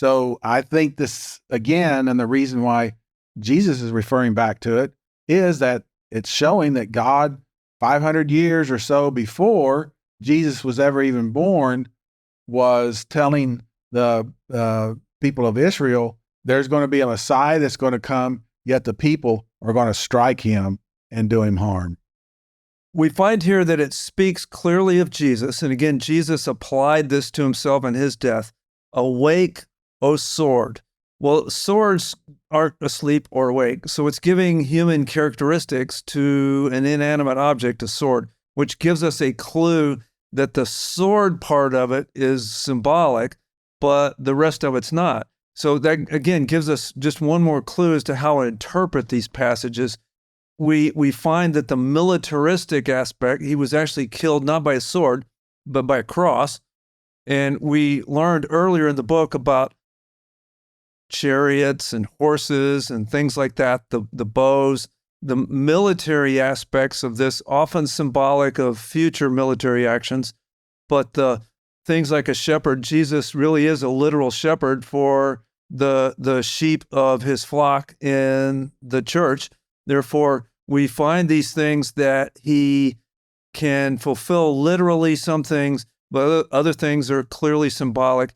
So I think this, again, and the reason why Jesus is referring back to it is that it's showing that God, 500 years or so before Jesus was ever even born, was telling the people of Israel, there's going to be a Messiah that's going to come, yet the people are going to strike him and do him harm. We find here that it speaks clearly of Jesus. And again, Jesus applied this to himself in his death. Awake, O sword. Well, swords aren't asleep or awake. So it's giving human characteristics to an inanimate object, a sword, which gives us a clue that the sword part of it is symbolic, but the rest of it's not. So that, again, gives us just one more clue as to how to interpret these passages. We find that the militaristic aspect, he was actually killed not by a sword, but by a cross. And we learned earlier in the book about chariots and horses and things like that, the bows, the military aspects of this, often symbolic of future military actions. But the things like a shepherd, Jesus really is a literal shepherd for the sheep of his flock in the church. Therefore, we find these things that he can fulfill literally some things, but other things are clearly symbolic.